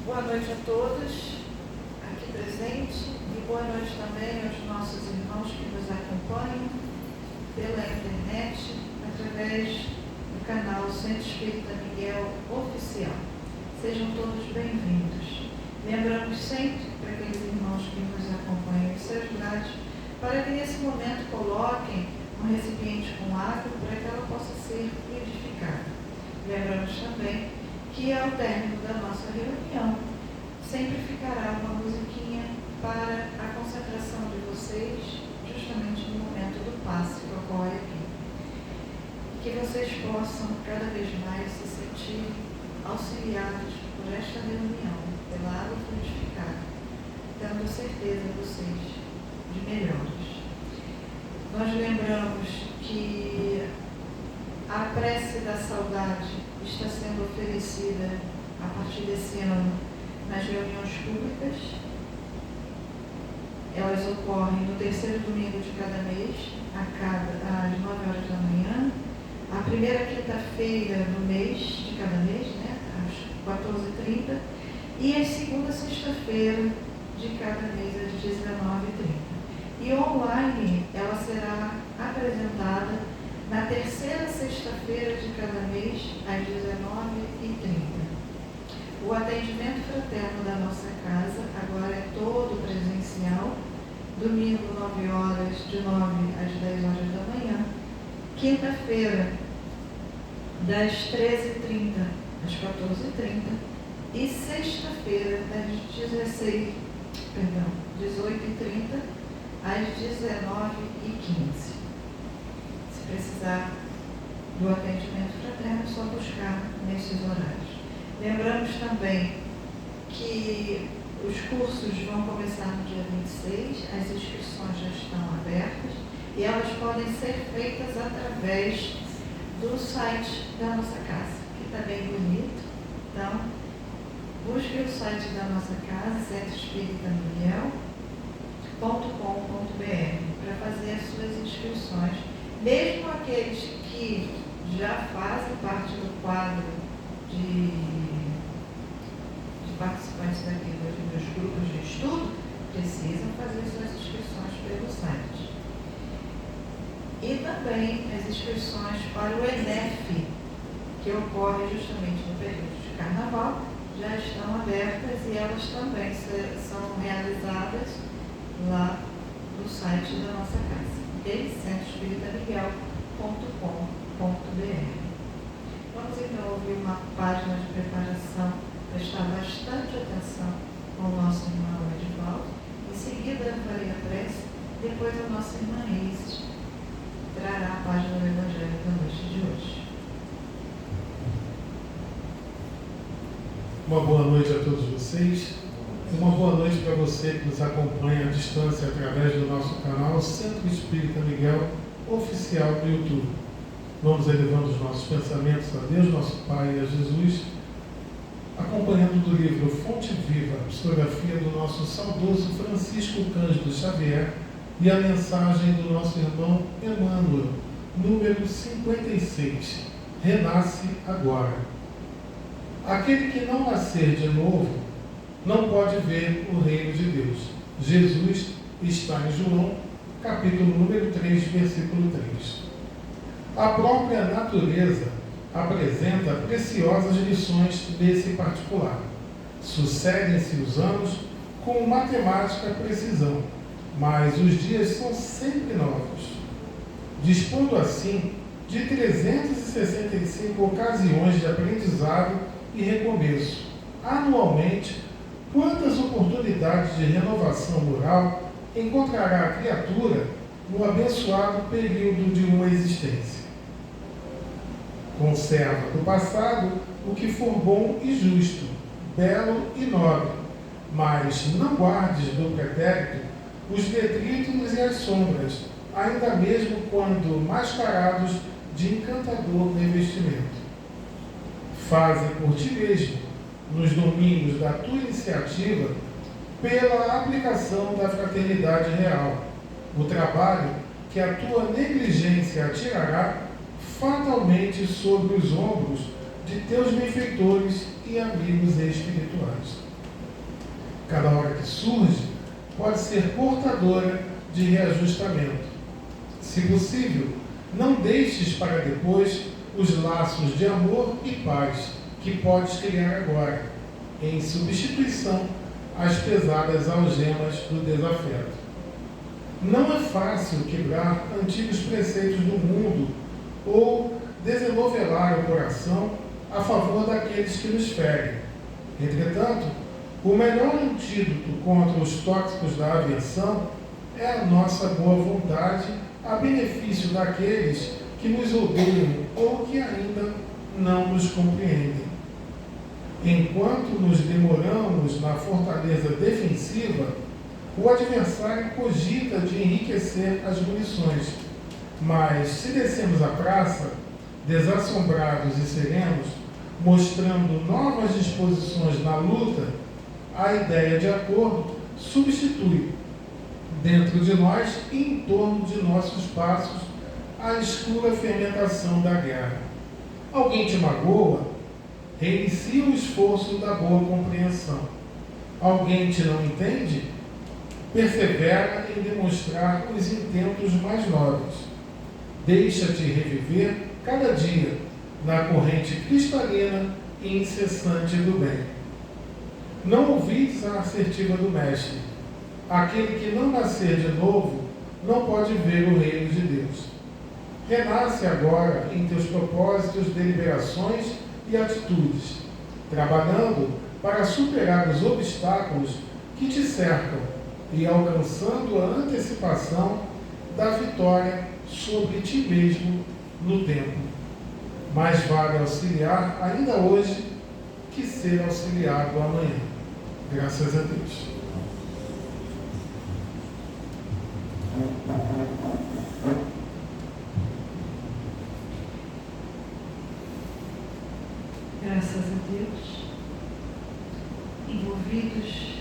Boa noite a todos aqui presentes e boa noite também aos nossos irmãos que nos acompanham pela internet através do canal Centro Espírita Miguel Oficial. Sejam todos bem-vindos. Lembramos sempre para aqueles irmãos que nos acompanham os seus lares para que nesse momento coloquem um recipiente com água para que ela possa ser fluidificada. Lembramos também que ao término da nossa reunião sempre ficará uma musiquinha para a consagração de vocês, justamente no momento do passe que ocorre aqui. Que vocês possam cada vez mais se sentir auxiliados por esta reunião, pela água fluidificada, dando certeza a vocês de melhores. Nós lembramos que a prece da saudade está sendo oferecida a partir desse ano nas reuniões públicas. Elas ocorrem no terceiro domingo de cada mês, às 9 horas da manhã, a primeira quinta-feira do mês, de cada mês, às 14h30, e a segunda sexta-feira de cada mês, às 19h30. E online ela será apresentada na terceira sexta-feira de cada mês, às 19h30. O atendimento fraterno da nossa casa agora é todo presencial, domingo 9 horas, de 9 às 10 horas da manhã, quinta-feira das 13h30 às 14h30 e sexta-feira das 18h30 às 19h15. Se precisar do atendimento fraterno, é só buscar nesses horários. Lembramos também que os cursos vão começar no dia 26, as inscrições já estão abertas e elas podem ser feitas através do site da nossa casa, que está bem bonito. Então, busque o site da nossa casa, centroespiritamiguel.com.br, para fazer as suas inscrições. Mesmo aqueles que já fazem parte do quadro de participantes daqui dos grupos de estudo, precisam fazer suas inscrições pelo site. E também as inscrições para o ENEF, que ocorre justamente no período de carnaval, já estão abertas e elas também são realizadas lá no site da nossa casa, centroespiritamiguel.com.br. Vamos então ouvir uma página de preparação, prestar bastante atenção ao nosso irmão Edivaldo. Em seguida eu farei a prece, depois a nossa irmã Isis trará a página do Evangelho da noite de hoje. Uma boa noite a todos vocês. Uma boa noite para você que nos acompanha à distância através do nosso canal Centro Espírita Miguel Oficial do YouTube. Vamos elevando os nossos pensamentos a Deus, nosso Pai, e a Jesus, acompanhando do livro Fonte Viva, a psicografia do nosso saudoso Francisco Cândido Xavier e a mensagem do nosso irmão Emmanuel, número 56, Renasce Agora. Aquele que não nascer de novo não pode ver o reino de Deus. Jesus está em João, capítulo número 3, versículo 3. A própria natureza apresenta preciosas lições nesse particular. Sucedem-se os anos com matemática precisão, mas os dias são sempre novos, dispondo assim de 365 ocasiões de aprendizado e recomeço. Anualmente, quantas oportunidades de renovação moral encontrará a criatura no abençoado período de uma existência? Conserva do passado o que for bom e justo, belo e nobre, mas não guardes do pretérito os detritos e as sombras, ainda mesmo quando mascarados de encantador revestimento. Faze por ti mesmo, nos domínios da tua iniciativa, pela aplicação da fraternidade real, o trabalho que a tua negligência atirará fatalmente sobre os ombros de teus benfeitores e amigos espirituais. cada hora que surge, pode ser portadora de reajustamento. Se possível, não deixes para depois os laços de amor e paz que podes criar agora, em substituição às pesadas algemas do desafeto. Não é fácil quebrar antigos preceitos do mundo ou desenovelar o coração a favor daqueles que nos ferem. Entretanto, o melhor antídoto contra os tóxicos da aversão é a nossa boa vontade a benefício daqueles que nos odeiam ou que ainda não nos compreendem. Enquanto nos demoramos na fortaleza defensiva, o adversário cogita de enriquecer as munições. Mas, se descemos a praça, desassombrados e serenos, mostrando novas disposições na luta, a ideia de acordo substitui, dentro de nós e em torno de nossos passos, a escura fermentação da guerra. Alguém te magoa? Reinicia o esforço da boa compreensão. Alguém te não entende? Persevera em demonstrar os intentos mais nobres. Deixa-te reviver cada dia na corrente cristalina e incessante do bem. Não ouvis a assertiva do Mestre. Aquele que não nascer de novo não pode ver o reino de Deus. Renasce agora em teus propósitos, deliberações e atitudes, trabalhando para superar os obstáculos que te cercam e alcançando a antecipação da vitória sobre ti mesmo no tempo. Mais vale auxiliar ainda hoje que ser auxiliado amanhã. Graças a Deus. Graças a Deus, envolvidos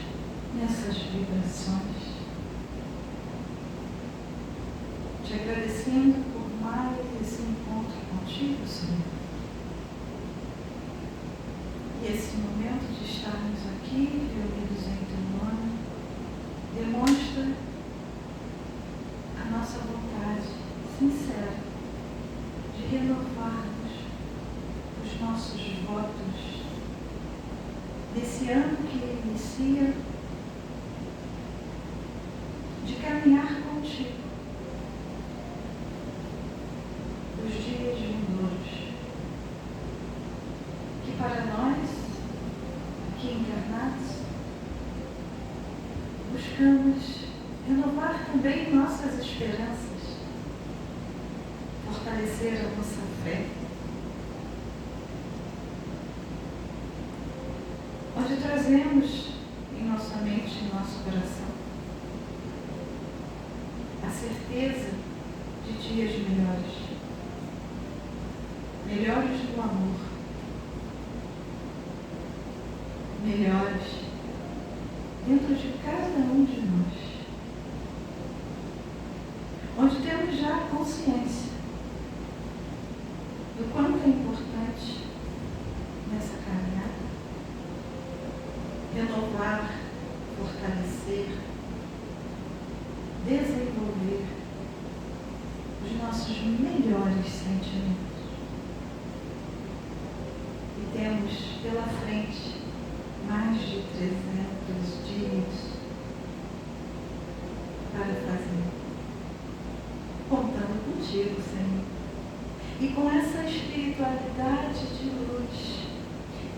nessas vibrações, te agradecendo por mais esse encontro contigo, Senhor. E esse momento de estarmos aqui, reunidos em teu nome, demonstra a nossa vontade sincera de renovarmos os nossos votos desse ano que inicia, de caminhar contigo os dias vindouros, que para nós, aqui encarnados, buscamos renovar também nossas esperanças, fortalecer a nossa fé, onde trazemos em nossa mente, em nosso coração, a certeza de dias melhores, melhores do amor, melhores dentro de cada um de nós, onde temos já a consciência do quanto é importante nessa caminhada renovar, fortalecer, desenvolver os nossos melhores sentimentos. E temos pela frente mais de 300 dias para fazer, contando contigo, Senhor. E com essa espiritualidade de luz,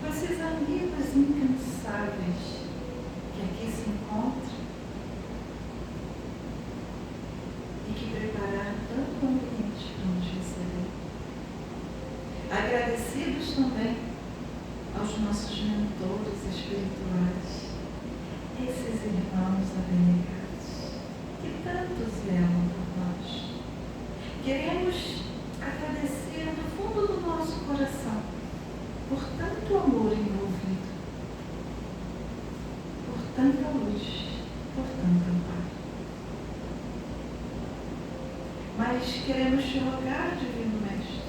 com esses amigos incansáveis que aqui se encontram e que prepararam tanto ambiente para nos receber. Agradecidos também aos nossos mentores espirituais, esses irmãos abnegados, que tanto zelam por nós. Queremos agradecer do fundo do nosso coração por tanto amor envolvido, por tanta luz, por tanto amparo. Mas queremos te rogar, Divino Mestre,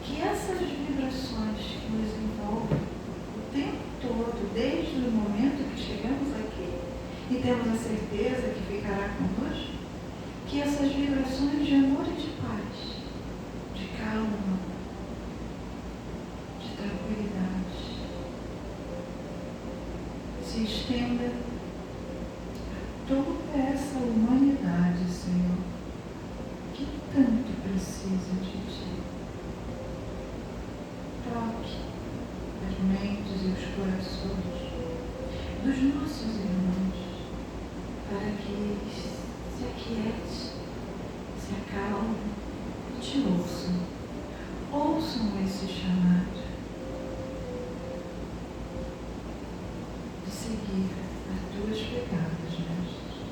que essas vibrações que nos envolvem o tempo todo, desde o momento que chegamos aqui temos a certeza que ficará conosco, que essas vibrações de amor e de paz, de calma, de tranquilidade, se estenda a toda essa humanidade, Senhor, que tanto precisa de Ti. Toque as mentes e os corações dos nossos irmãos, para que eles se aquietem, se acalmem e Te ouçam. Ouçam esse chamado de seguir as Tuas pegadas, Mestre.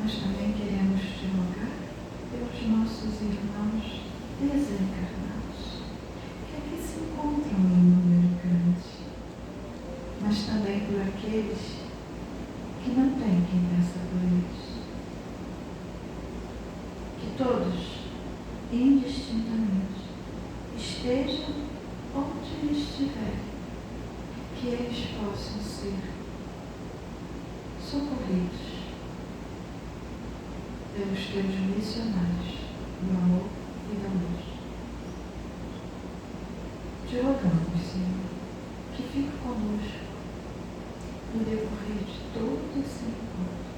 Nós também queremos Te rogar pelos nossos irmãos desencarnados, que aqui se encontram em número grande, mas também por aqueles que não têm quem peça por eles. Que todos, indistintamente, estejam onde estiverem, que eles possam ser socorridos pelos Teus missionários do amor e da luz. Te rogamos, Senhor, que fique conosco no decorrer de todo esse encontro.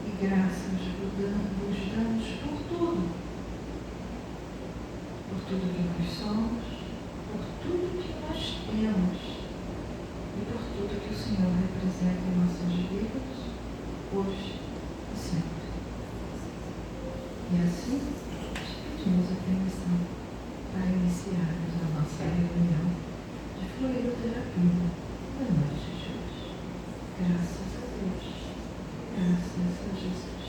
E graças vos damos por tudo que nós somos, por tudo que nós temos e por tudo que o Senhor representa em nossas vidas, hoje e sempre. E assim, te pedimos a permissão para iniciarmos a nossa reunião de fluidoterapia da noite de hoje. Graças a Deus, graças a Jesus.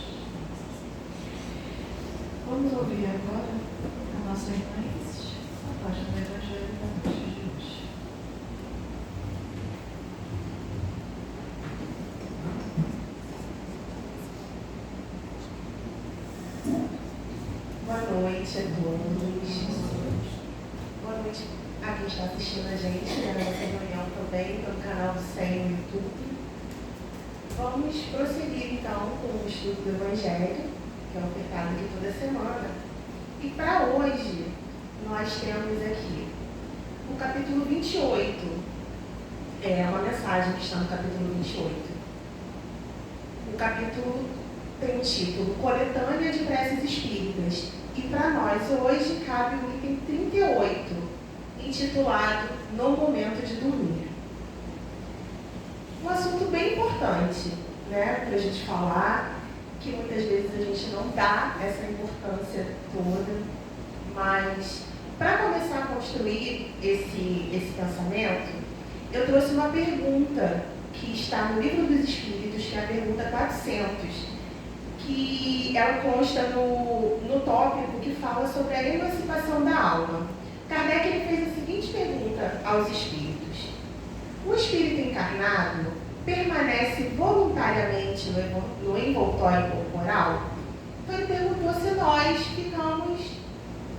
Vamos ouvir agora a nossa irmã Isis, a página do Evangelho da noite de hoje. Boa noite a todos. Boa noite a quem está assistindo a gente, na nossa reunião também, pelo canal do SEM no YouTube. Vamos prosseguir então com o estudo do Evangelho, que é ofertado aqui toda semana. E para hoje, nós temos aqui o capítulo 28. É uma mensagem que está no capítulo 28. O capítulo tem o título Coletânea de Preces Espíritas. E para nós hoje cabe o item 38, intitulado No Momento de Dormir. Um assunto bem importante, né, para a gente falar, que muitas vezes a gente não dá essa importância toda, mas para começar a construir esse pensamento, eu trouxe uma pergunta que está no Livro dos Espíritos, que é a pergunta 400, que ela consta no tópico que fala sobre a emancipação da alma. Kardec ele fez a seguinte pergunta aos espíritos: o espírito encarnado permanece voluntariamente no envoltório corporal? Então ele perguntou se nós ficamos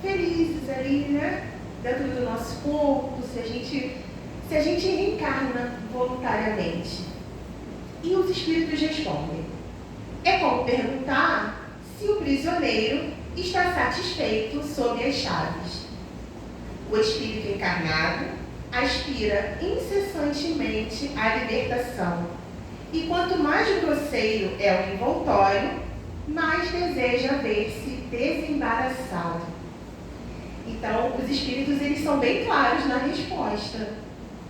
felizes ali, né, dentro do nosso corpo, se a gente reencarna voluntariamente. E os espíritos respondem: é como perguntar se o prisioneiro está satisfeito sob as chaves. O espírito encarnado aspira incessantemente à libertação, e quanto mais grosseiro é o envoltório, mais deseja ver-se desembaraçado. Então, os espíritos eles são bem claros na resposta,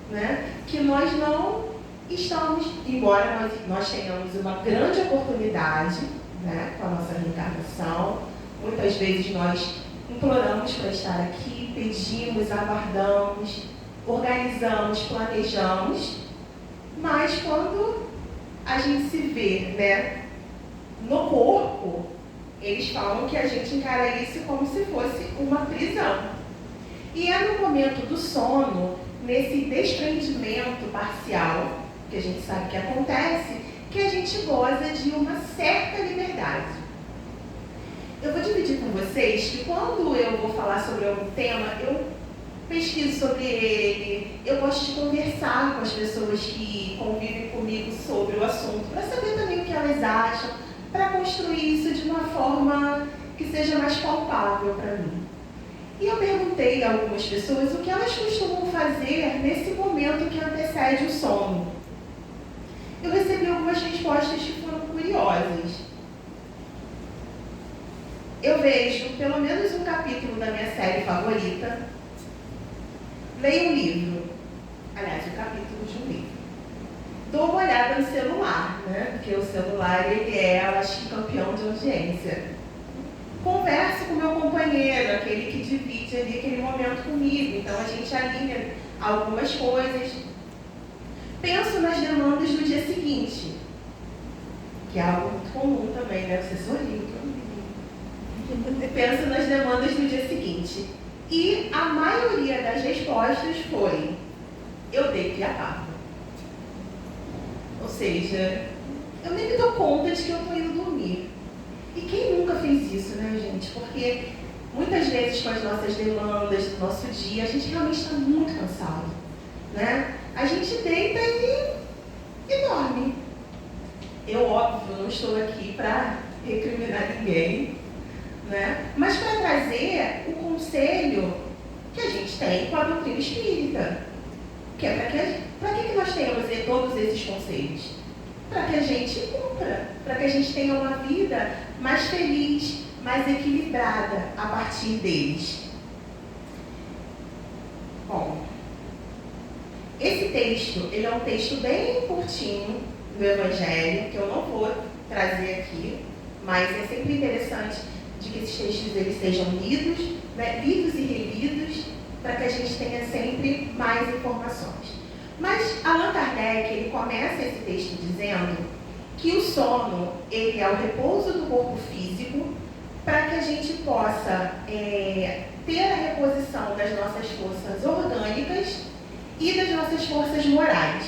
né? Que nós não estamos, embora nós tenhamos uma grande oportunidade, né, com a nossa reencarnação, muitas vezes nós imploramos para estar aqui, pedimos, aguardamos, organizamos, planejamos, mas quando a gente se vê, né, no corpo, eles falam que a gente encara isso como se fosse uma prisão. E é no momento do sono, nesse desprendimento parcial, que a gente sabe que acontece, que a gente goza de uma certa liberdade. Eu vou dividir com vocês que quando eu vou falar sobre algum tema, eu pesquiso sobre ele, eu gosto de conversar com as pessoas que convivem comigo sobre o assunto, para saber também o que elas acham, para construir isso de uma forma que seja mais palpável para mim. E eu perguntei a algumas pessoas o que elas costumam fazer nesse momento que antecede o sono. Eu recebi algumas respostas que foram curiosas. Eu vejo pelo menos um capítulo da minha série favorita, leio um livro, aliás, um capítulo de um livro. Dou uma olhada no celular, né? Porque o celular, ele é, eu acho que, campeão de audiência. Converso com o meu companheiro, aquele que divide ali aquele momento comigo. Então, a gente alinha algumas coisas. Penso nas demandas do dia seguinte, que é algo muito comum também, né? Você sorriu, penso nas demandas do dia seguinte. E a maioria das respostas foi: eu deito e apago. Ou seja, eu nem me dou conta de que eu estou indo dormir. E quem nunca fez isso, né, gente? Porque muitas vezes com as nossas demandas do nosso dia, a gente realmente está muito cansado, né? A gente deita e dorme. Eu, óbvio, não estou aqui para recriminar ninguém, né? Mas para trazer o conselho que a gente tem com a doutrina espírita. Que é para que nós temos todos esses conselhos? Para que a gente cumpra, para que a gente tenha uma vida mais feliz, mais equilibrada a partir deles. Bom, esse texto, ele é um texto bem curtinho do Evangelho, que eu não vou trazer aqui, mas é sempre interessante de que esses textos eles sejam lidos, né, lidos e relidos, para que a gente tenha sempre mais informações. Mas Allan Kardec, ele começa esse texto dizendo que o sono, ele é o repouso do corpo físico, para que a gente possa ter a reposição das nossas forças orgânicas e das nossas forças morais.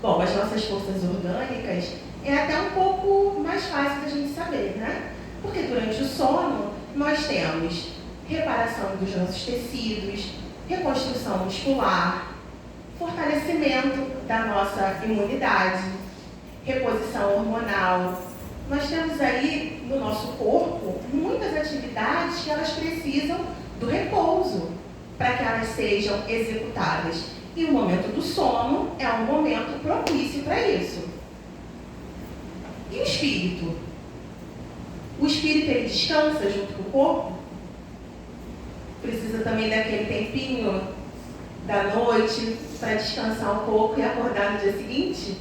Bom, as nossas forças orgânicas é até um pouco mais fácil da gente saber, né? Porque durante o sono nós temos reparação dos nossos tecidos, reconstrução muscular, fortalecimento da nossa imunidade, reposição hormonal. Nós temos aí no nosso corpo muitas atividades que elas precisam do repouso para que elas sejam executadas. E o momento do sono é um momento propício para isso. E o espírito? O espírito, ele descansa junto com o corpo? Precisa também daquele tempinho da noite para descansar um pouco e acordar no dia seguinte?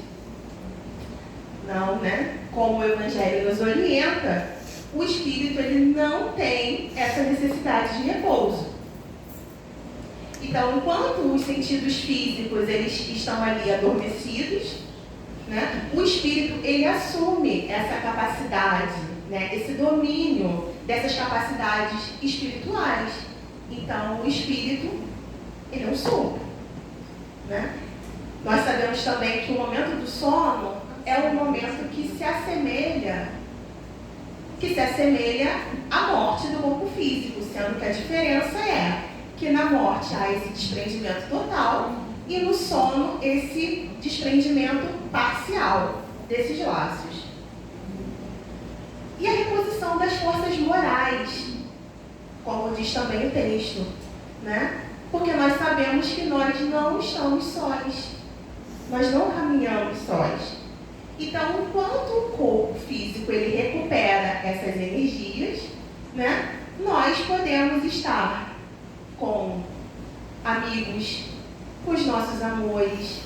Não, né? Como o Evangelho nos orienta, o espírito, ele não tem essa necessidade de repouso. Então, enquanto os sentidos físicos eles estão ali adormecidos, né, o espírito ele assume essa capacidade, né, esse domínio dessas capacidades espirituais. Então, o espírito ele é um sopro, né? Nós sabemos também que o momento do sono é um momento que se assemelha à morte do corpo físico, sendo que a diferença é que na morte há esse desprendimento total e no sono esse desprendimento parcial desses laços. E a reposição das forças morais, como diz também o texto, né? Porque nós sabemos que nós não estamos sós, nós não caminhamos sós. Então, enquanto o corpo físico ele recupera essas energias, né, nós podemos estar com amigos, com os nossos amores,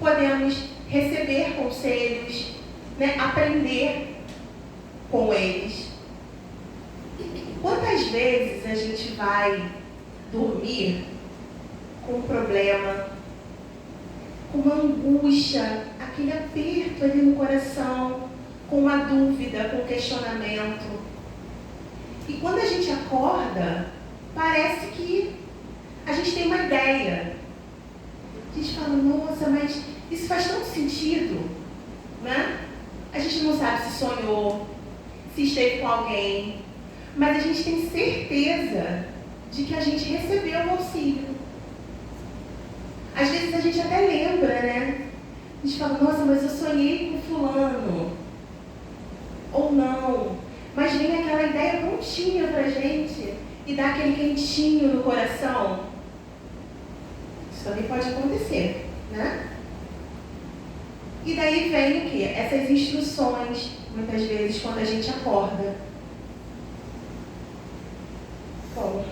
podemos receber conselhos, né, aprender com eles. Quantas vezes a gente vai dormir com um problema, com uma angústia, aquele aperto ali no coração, com uma dúvida, com um questionamento. E quando a gente acorda, parece que a gente tem uma ideia. A gente fala, nossa, mas isso faz tanto sentido, né? A gente não sabe se sonhou, se esteve com alguém, mas a gente tem certeza de que a gente recebeu o auxílio. Às vezes a gente até lembra, né? A gente fala, nossa, mas eu sonhei com fulano. Ou não. Mas vem aquela ideia prontinha pra gente e dá aquele quentinho no coração. Isso também pode acontecer, né? E daí vem o quê? Essas instruções, muitas vezes, quando a gente acorda. Bom,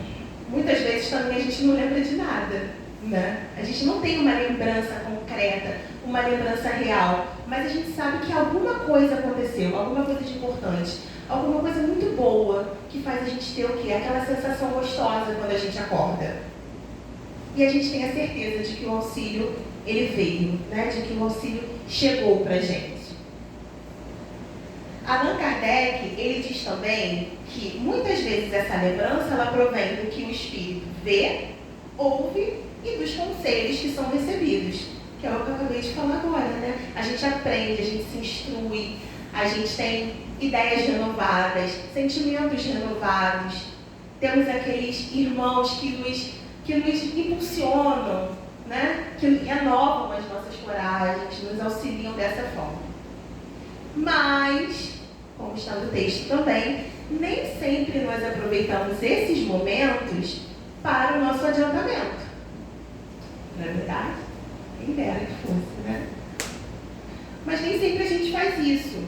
muitas vezes também a gente não lembra de nada, né? A gente não tem uma lembrança concreta, uma lembrança real, mas a gente sabe que alguma coisa aconteceu, alguma coisa de importante, alguma coisa muito boa que faz a gente ter o quê? Aquela sensação gostosa quando a gente acorda. E a gente tem a certeza de que o auxílio, ele veio, né? De que o auxílio chegou pra gente. Allan Kardec, ele diz também que muitas vezes essa lembrança, ela provém do que o espírito vê, ouve e dos conselhos que são recebidos, que é o que eu acabei de falar agora, né? A gente aprende, a gente se instrui, a gente tem ideias renovadas, sentimentos renovados, temos aqueles irmãos que nos impulsionam, né? Que renovam as nossas coragens, nos auxiliam dessa forma. Mas, como está no texto também, nem sempre nós aproveitamos esses momentos para o nosso adiantamento. Não é verdade? Quem dera que fosse, né? Mas nem sempre a gente faz isso.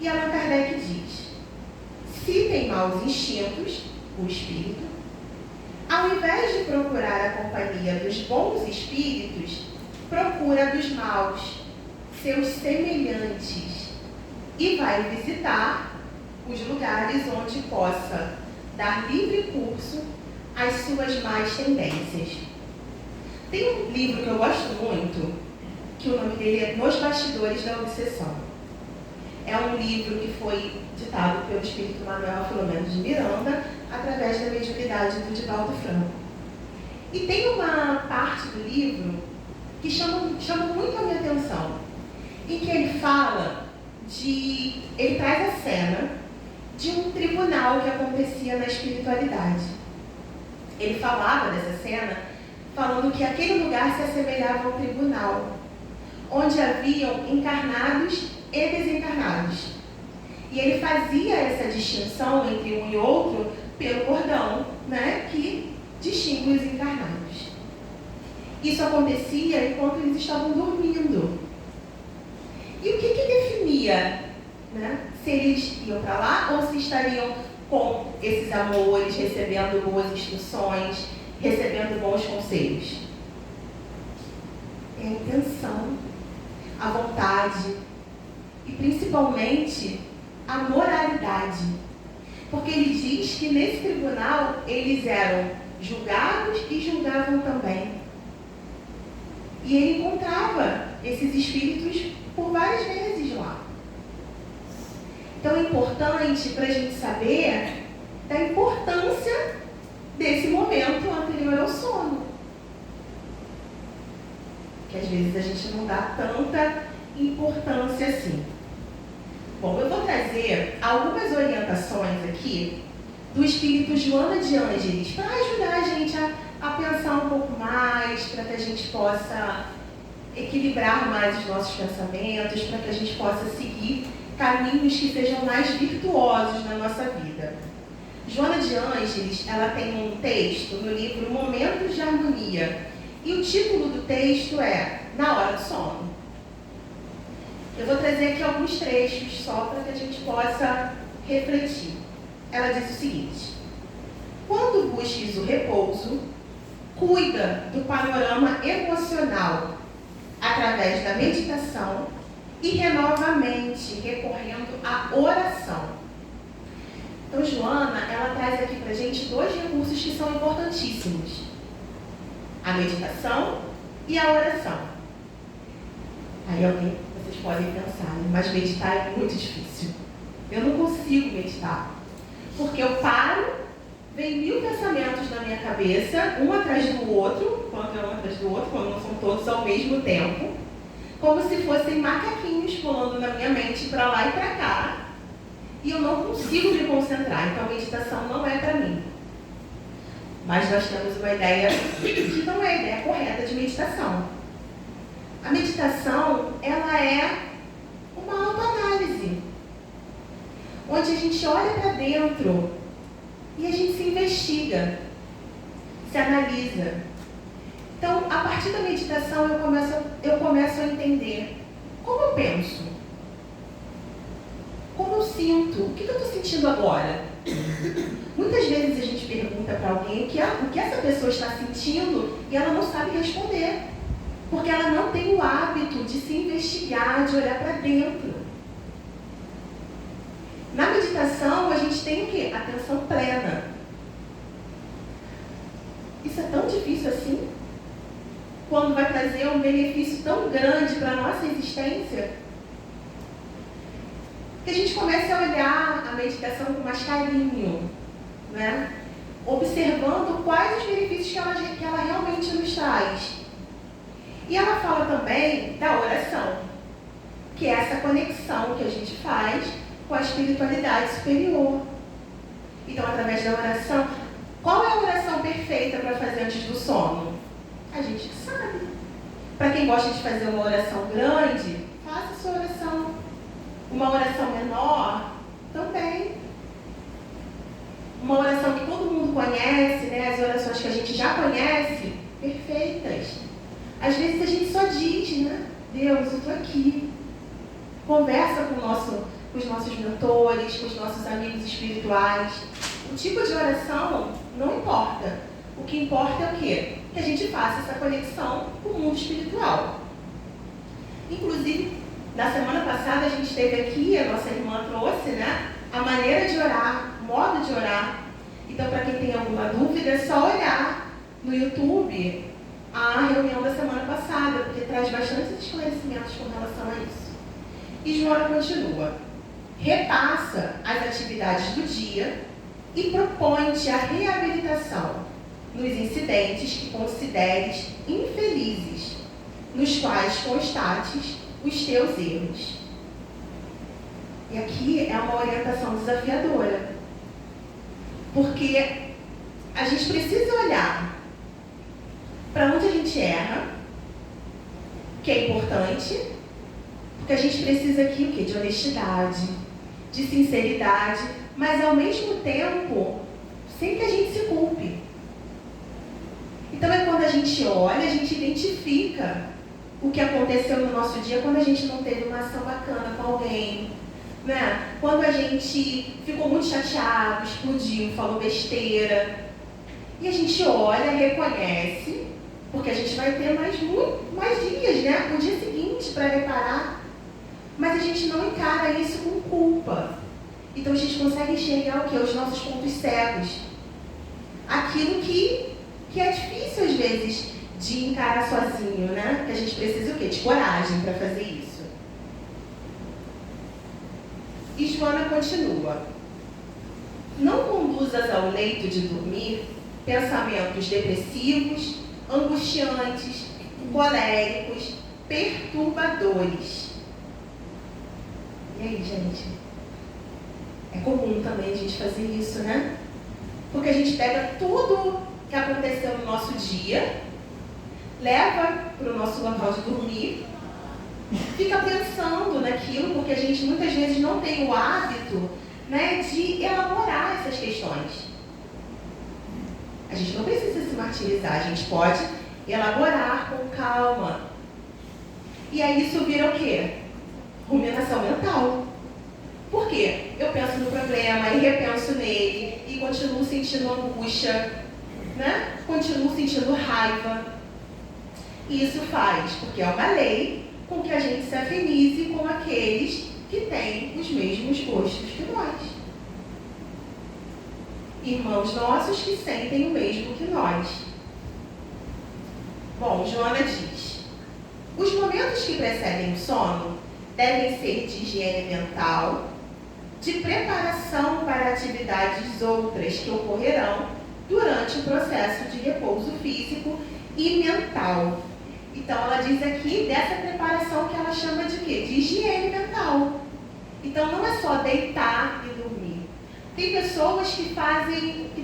E Allan Kardec diz, se tem maus instintos, o espírito, ao invés de procurar a companhia dos bons espíritos, procura dos maus, seus semelhantes, e vai visitar os lugares onde possa dar livre curso às suas más tendências. Tem um livro que eu gosto muito, que o nome dele é Nos Bastidores da Obsessão. É um livro que foi ditado pelo espírito Manuel Filomeno de Miranda, através da mediunidade do Divaldo Franco. E tem uma parte do livro que chama muito a minha atenção, em que ele traz a cena de um tribunal que acontecia na espiritualidade. Ele falava dessa cena, falando que aquele lugar se assemelhava ao tribunal, onde haviam encarnados e desencarnados. E ele fazia essa distinção entre um e outro pelo cordão, né, que distingue os encarnados. Isso acontecia enquanto eles estavam dormindo. E o que definia, né, se eles iam para lá ou se estariam com esses amores, recebendo boas instruções, recebendo bons conselhos? É a intenção, a vontade e principalmente a moralidade. Porque ele diz que nesse tribunal eles eram julgados e julgavam também. E ele encontrava esses espíritos por várias vezes lá. Então é importante para a gente saber da importância desse momento anterior ao sono. Que às vezes a gente não dá tanta importância assim. Bom, eu vou trazer algumas orientações aqui do espírito Joana de Ângeles para ajudar a gente a pensar um pouco mais, para que a gente possa equilibrar mais os nossos pensamentos, para que a gente possa seguir caminhos que sejam mais virtuosos na nossa vida. Joana de Ângeles, ela tem um texto no livro Momentos de Harmonia, e o título do texto é Na Hora do Sono. Eu vou trazer aqui alguns trechos só para que a gente possa refletir. Ela diz o seguinte: quando busques o repouso, cuida do panorama emocional através da meditação e renova a mente recorrendo à oração. Então, Joana, ela traz aqui para a gente dois recursos que são importantíssimos: a meditação e a oração. Aí vocês podem pensar, mas meditar é muito difícil. Eu não consigo meditar, porque eu paro, vem 1000 pensamentos na minha cabeça, um atrás do outro, quando não são todos ao mesmo tempo, como se fossem macaquinhos pulando na minha mente para lá e para cá, e eu não consigo me concentrar. Então a meditação não é para mim. mas nós temos uma ideia que não é a ideia correta de meditação. A meditação, ela é uma autoanálise, onde a gente olha para dentro e a gente se investiga, se analisa. Então, a partir da meditação, eu começo a entender como eu penso, como eu sinto, o que eu estou sentindo agora. Muitas vezes a gente pergunta para alguém o que essa pessoa está sentindo e ela não sabe responder, porque ela não tem o hábito de se investigar, de olhar para dentro. Na meditação, a gente tem o quê? Atenção plena. Isso é tão difícil assim? Quando vai trazer um benefício tão grande para a nossa existência, que a gente comece a olhar a meditação com mais carinho, né? Observando quais os benefícios que ela realmente nos traz. E ela fala também da oração, que é essa conexão que a gente faz com a espiritualidade superior. Então, através da oração, qual é a oração perfeita para fazer antes do sono? A gente sabe. Para quem gosta de fazer uma oração grande, faça a sua oração. Uma oração menor, também. Uma oração que todo mundo conhece, né? As orações que a gente já conhece, perfeitas. Às vezes a gente só diz, né? Deus, eu estou aqui. Conversa com os nossos mentores, com os nossos amigos espirituais. O tipo de oração não importa. O que importa é o quê? Que a gente faça essa conexão com o mundo espiritual. Inclusive, na semana passada a gente teve aqui, a nossa irmã trouxe, né? A maneira de orar, o modo de orar. Então, para quem tem alguma dúvida, é só olhar no YouTube a reunião da semana passada, porque traz bastantes esclarecimentos com relação a isso. E Joana continua. Repassa as atividades do dia e propõe-te a reabilitação nos incidentes que consideres infelizes, nos quais constates os teus erros. E aqui é uma orientação desafiadora, porque a gente precisa olhar para onde a gente erra, que é importante, porque a gente precisa aqui o quê? De honestidade, de sinceridade, mas ao mesmo tempo, sem que a gente se culpe. Então é quando a gente olha, a gente identifica o que aconteceu no nosso dia quando a gente não teve uma ação bacana com alguém, né? Quando a gente ficou muito chateado, explodiu, falou besteira. E a gente olha, reconhece, porque a gente vai ter mais dias, né? No dia seguinte para reparar. Mas a gente não encara isso com culpa. Então a gente consegue enxergar o quê? Os nossos pontos cegos. Aquilo que é difícil às vezes de encarar sozinho, né? Que a gente precisa o quê? De coragem para fazer isso. E Joana continua. Não conduzas ao leito de dormir pensamentos depressivos, angustiantes, coléricos, perturbadores. E aí, gente? É comum também a gente fazer isso, né? Porque a gente pega tudo que aconteceu no nosso dia, leva para o nosso local de dormir, fica pensando naquilo, porque a gente muitas vezes não tem o hábito, né, de elaborar essas questões. A gente não precisa se martirizar, a gente pode elaborar com calma. E aí isso vira o quê? Ruminação mental. Por quê? Eu penso no problema e repenso nele e continuo sentindo angústia, né? Continuo sentindo raiva. E isso faz, porque é uma lei, com que a gente se afinize com aqueles que têm os mesmos gostos que nós. Irmãos nossos que sentem o mesmo que nós. Bom, Joana diz: os momentos que precedem o sono devem ser de higiene mental, de preparação para atividades outras que ocorrerão durante o processo de repouso físico e mental. Então, ela diz aqui dessa preparação que ela chama de quê? De higiene mental. Então, não é só deitar e dormir. Tem pessoas que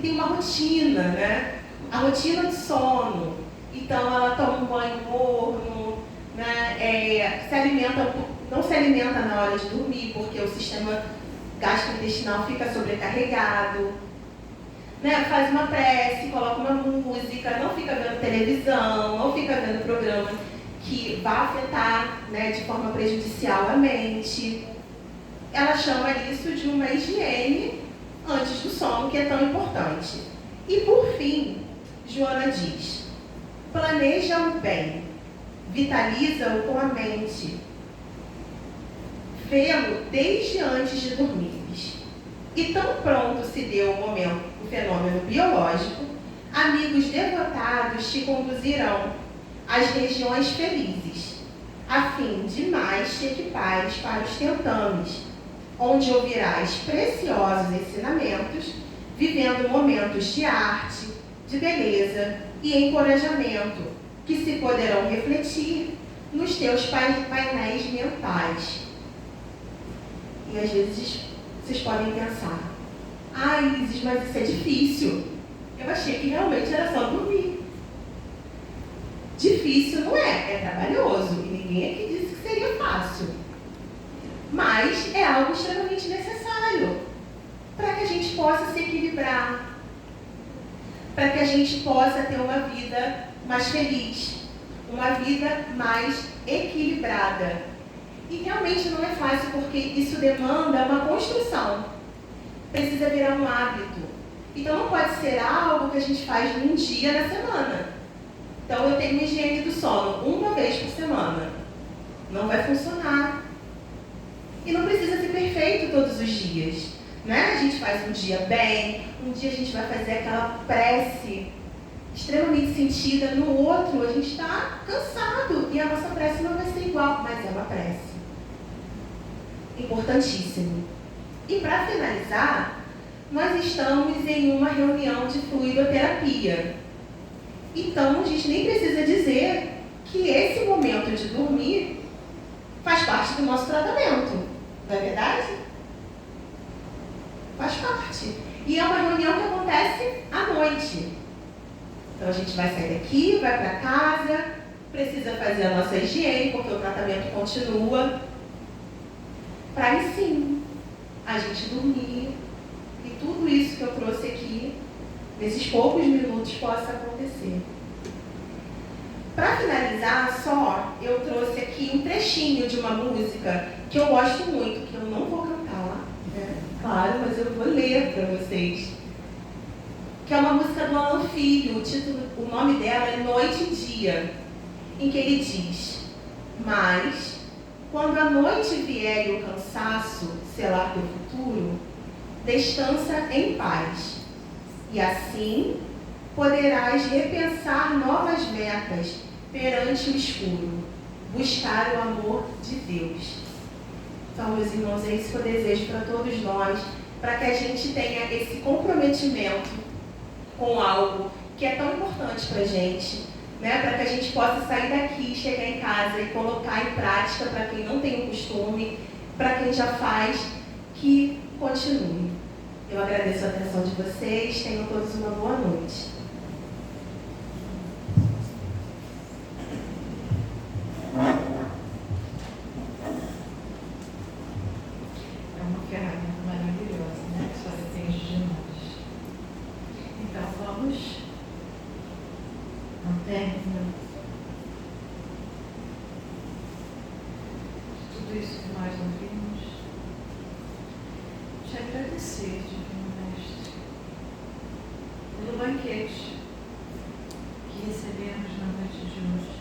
têm uma rotina, né? a rotina de sono. Então, ela toma um banho morno, né? Não se alimenta na hora de dormir, porque o sistema gastrointestinal fica sobrecarregado. Né? Faz uma prece, coloca uma música, não fica vendo televisão, não fica vendo programa que vai afetar, né, de forma prejudicial a mente. Ela chama isso de uma higiene antes do sono, que é tão importante. E por fim, Joana diz: planeja o bem, vitaliza-o com a mente, vê-lo desde antes de dormires. E tão pronto se deu o fenômeno biológico, amigos devotados te conduzirão às regiões felizes, a fim de mais te equipares para os tentames, onde ouvirás preciosos ensinamentos, vivendo momentos de arte, de beleza e encorajamento, que se poderão refletir nos teus painéis mentais. E às vezes vocês podem pensar: Isis, mas isso é difícil. Eu achei que realmente era só dormir. Difícil não é trabalhoso. E ninguém aqui disse que seria fácil. Mas é algo extremamente necessário para que a gente possa se equilibrar, para que a gente possa ter uma vida mais feliz, uma vida mais equilibrada. E realmente não é fácil, porque isso demanda uma construção. Precisa virar um hábito. Então não pode ser algo que a gente faz num dia na semana. Então eu tenho uma higiene do sono uma vez por semana. Não vai funcionar. E não precisa ser perfeito todos os dias, né? A gente faz um dia bem, um dia a gente vai fazer aquela prece extremamente sentida, no outro a gente está cansado e a nossa prece não vai ser igual, mas é uma prece. Importantíssimo. E para finalizar, nós estamos em uma reunião de fluidoterapia. Então a gente nem precisa dizer que esse momento de dormir faz parte do nosso tratamento. Não é verdade? Faz parte. E é uma reunião que acontece à noite. Então a gente vai sair daqui, vai para casa, precisa fazer a nossa higiene, porque o tratamento continua. Para aí sim, a gente dormir e tudo isso que eu trouxe aqui, nesses poucos minutos, possa acontecer. Para finalizar só, eu trouxe aqui um trechinho de uma música que eu gosto muito, que eu não vou cantar, né? Claro, mas eu vou ler para vocês. Que é uma música do Alan Filho, o nome dela é Noite e Dia, em que ele diz: mas, quando a noite vier e o cansaço selar teu futuro, descansa em paz, e assim poderás repensar novas metas perante o escuro, buscar o amor de Deus. Então, meus irmãos, é isso que eu desejo para todos nós, para que a gente tenha esse comprometimento com algo que é tão importante para a gente, né? Para que a gente possa sair daqui, chegar em casa e colocar em prática, para quem não tem o costume, para quem já faz, que continue. Eu agradeço a atenção de vocês, tenham todos uma boa noite. É uma ferramenta maravilhosa, né? Que só depende de nós. Então vamos ao término de tudo isso que nós ouvimos, te agradecer, Divino Mestre, pelo banquete que recebemos na noite de hoje.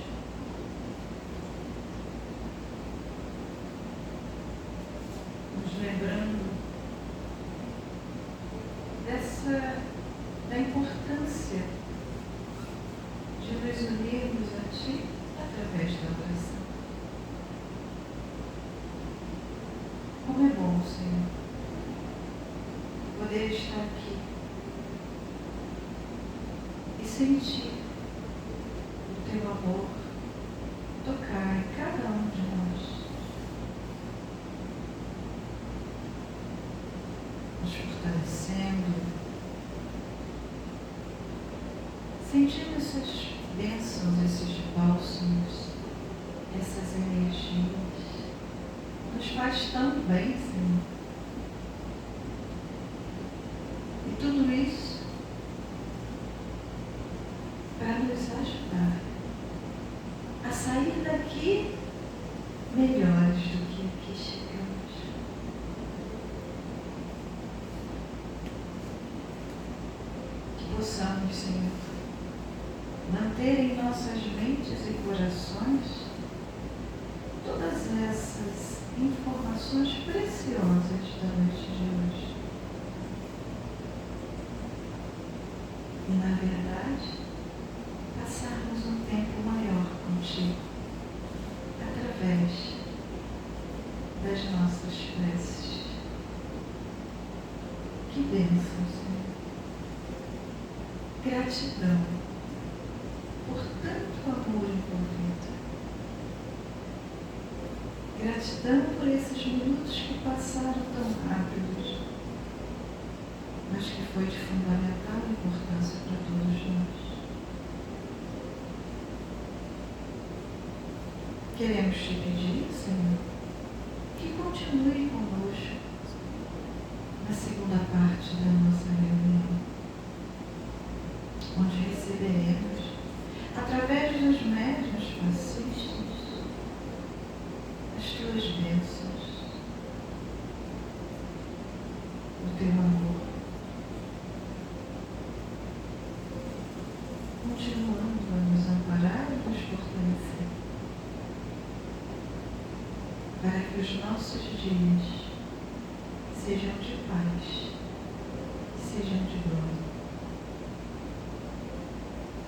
Nos lembrando da importância de nos unirmos a Ti através da oração. Como é bom, Senhor, poder estar aqui e sentir o Teu amor tocar em cada um de nós, nos fortalecendo, sentindo essas bênçãos, esses bálsamos, essas energias. Nos faz tão bem, Senhor. E tudo isso para nos ajudar a sair daqui melhores do que aqui chegamos. Que possamos, Senhor, manter em nossas mentes e corações todas essas informações preciosas da noite de hoje. E, na verdade, passarmos um tempo maior contigo, através das nossas preces. Que bênção, Senhor. Gratidão por tanto amor envolvido. Gratidão por esses minutos que passaram tão rápidos, mas que foi de fundamental importância para todos nós. Queremos te pedir, Senhor, que continue conosco na segunda parte da nossa reunião, onde receberemos, através dos médiuns passistas, as tuas bênçãos, o teu amor, continuando a nos amparar e nos fortalecer, para que os nossos dias sejam de paz, sejam de glória.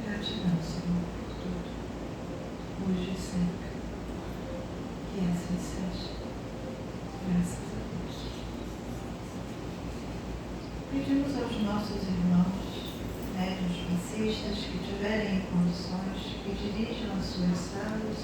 Gratidão, Senhor, por tudo, hoje e sempre. Que assim seja. Graças a Deus. Pedimos aos nossos irmãos, médiuns passistas, que tiverem condições, que dirijam as suas salas